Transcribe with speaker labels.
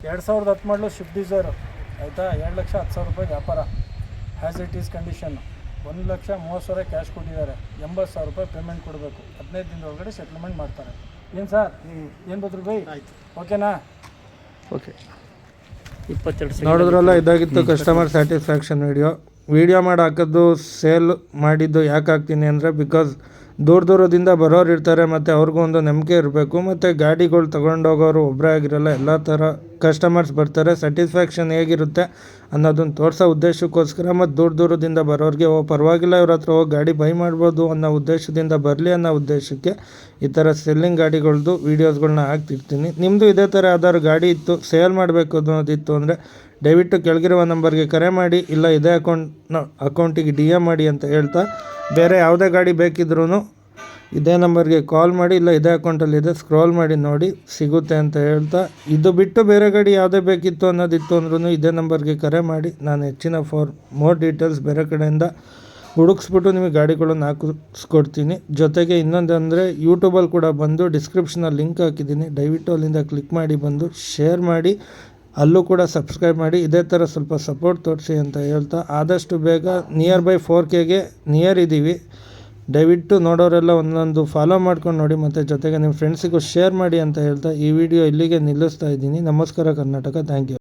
Speaker 1: 2010 ಮಾಡಲು Swift Dzire ಆಯಿತಾ. 2,10,000 ರೂಪಾಯಿ ವ್ಯಾಪಾರ as it is condition. 1,30,30,000 cash ಕೊಟ್ಟಿದ್ದಾರೆ. 80,000 ರೂಪಾಯಿ ಪೇಮೆಂಟ್ ಕೊಡಬೇಕು. 15 ದಿನದೊಳಗಡೆ ಸೆಟ್ಲ್ಮೆಂಟ್ ಮಾಡ್ತಾರೆ. ಏನು ಸರ್, ಏನು ಬದ್ರು ಬೈ? ಆಯಿತು, ಓಕೆನಾ? ಓಕೆ. 22
Speaker 2: ನೋಡಿದ್ರಲ್ಲ, ಇದಾಗಿತ್ತು ಕಸ್ಟಮರ್ ಸ್ಯಾಟಿಸ್ಫ್ಯಾಕ್ಷನ್ ವಿಡಿಯೋ ಮಾಡಿ ಹಾಕೋದು. ಸೇಲ್ ಮಾಡಿದ್ದು ಯಾಕೆ ಹಾಕ್ತೀನಿ ಅಂದರೆ, ಬಿಕಾಸ್ ದೂರದಿಂದ ಬರೋರು ಇರ್ತಾರೆ ಮತ್ತು ಅವ್ರಿಗೂ ಒಂದು ನಂಬಿಕೆ ಇರಬೇಕು. ಮತ್ತು ಗಾಡಿಗಳು ತೊಗೊಂಡೋಗೋರು ಒಬ್ಬರೇ ಆಗಿರಲ್ಲ, ಎಲ್ಲ ಥರ ಕಸ್ಟಮರ್ಸ್ ಬರ್ತಾರೆ. ಸ್ಯಾಟಿಸ್ಫ್ಯಾಕ್ಷನ್ ಹೇಗಿರುತ್ತೆ ಅನ್ನೋದನ್ನು ತೋರಿಸೋ ಉದ್ದೇಶಕ್ಕೋಸ್ಕರ ಮತ್ತು ದೂರದಿಂದ ಬರೋರಿಗೆ ಪರವಾಗಿಲ್ಲ ಇವ್ರ ಹತ್ರ ಹೋಗಿ ಗಾಡಿ ಬೈ ಮಾಡ್ಬೋದು ಅನ್ನೋ ಉದ್ದೇಶದಿಂದ ಬರಲಿ ಅನ್ನೋ ಉದ್ದೇಶಕ್ಕೆ ಈ ಥರ ಸೆಲ್ಲಿಂಗ್ ಗಾಡಿಗಳ್ದು ವೀಡಿಯೋಸ್ಗಳನ್ನ ಹಾಕ್ತಿರ್ತೀನಿ. ನಿಮ್ಮದು ಇದೇ ಥರ ಯಾವ್ದಾದ್ರು ಗಾಡಿ ಇತ್ತು, ಸೇಲ್ ಮಾಡಬೇಕು ಅನ್ನೋದಿತ್ತು ಅಂದರೆ ದಯವಿಟ್ಟು ಕೆಳಗಿರುವ ನಂಬರ್ಗೆ ಕರೆ ಮಾಡಿ, ಇಲ್ಲ ಇದೇ ಅಕೌಂಟಿಗೆ DM ಮಾಡಿ ಅಂತ ಹೇಳ್ತಾ, ಬೇರೆ ಯಾವುದೇ ಗಾಡಿ ಬೇಕಿದ್ರೂ ಇದೇ ನಂಬರ್ಗೆ ಕಾಲ್ ಮಾಡಿ, ಇಲ್ಲ ಇದೇ ಅಕೌಂಟಲ್ಲಿದೆ ಸ್ಕ್ರೋಲ್ ಮಾಡಿ ನೋಡಿ ಸಿಗುತ್ತೆ ಅಂತ ಹೇಳ್ತಾ, ಇದು ಬಿಟ್ಟು ಬೇರೆ ಗಾಡಿ ಯಾವುದೇ ಬೇಕಿತ್ತು ಅನ್ನೋದಿತ್ತು ಅಂದ್ರೂ ಇದೇ ನಂಬರ್ಗೆ ಕರೆ ಮಾಡಿ. ನಾನು ಹೆಚ್ಚಿನ ಮೋರ್ ಡೀಟೇಲ್ಸ್ ಬೇರೆ ಕಡೆಯಿಂದ ಹುಡುಕ್ಸ್ಬಿಟ್ಟು ನಿಮಗೆ ಗಾಡಿಗಳನ್ನು ಹಾಕಿಸ್ಕೊಡ್ತೀನಿ. ಜೊತೆಗೆ ಇನ್ನೊಂದು ಅಂದರೆ, ಯೂಟ್ಯೂಬಲ್ಲಿ ಕೂಡ ಬಂದು ಡಿಸ್ಕ್ರಿಪ್ಷನಲ್ಲಿ ಲಿಂಕ್ ಹಾಕಿದ್ದೀನಿ, ದಯವಿಟ್ಟು ಅಲ್ಲಿಂದ ಕ್ಲಿಕ್ ಮಾಡಿ ಬಂದು ಶೇರ್ ಮಾಡಿ, ಅಲ್ಲೂ ಕೂಡ ಸಬ್ಸ್ಕ್ರೈಬ್ ಮಾಡಿ. ಇದೇ ಥರ ಸ್ವಲ್ಪ ಸಪೋರ್ಟ್ ತೋರಿಸಿ ಅಂತ ಹೇಳ್ತಾ, ಆದಷ್ಟು ಬೇಗ ನಿಯರ್ ಬೈ 4Kಗೆ ನಿಯರ್ ಇದ್ದೀವಿ. ದಯವಿಟ್ಟು ನೋಡೋರೆಲ್ಲ ಒಂದೊಂದು ಫಾಲೋ ಮಾಡ್ಕೊಂಡು ನೋಡಿ, ಮತ್ತು ಜೊತೆಗೆ ನಿಮ್ಮ ಫ್ರೆಂಡ್ಸಿಗೂ ಶೇರ್ ಮಾಡಿ ಅಂತ ಹೇಳ್ತಾ ಈ ವಿಡಿಯೋ ಇಲ್ಲಿಗೆ ನಿಲ್ಲಿಸ್ತಾ ಇದ್ದೀನಿ. ನಮಸ್ಕಾರ ಕರ್ನಾಟಕ, ಥ್ಯಾಂಕ್ ಯು.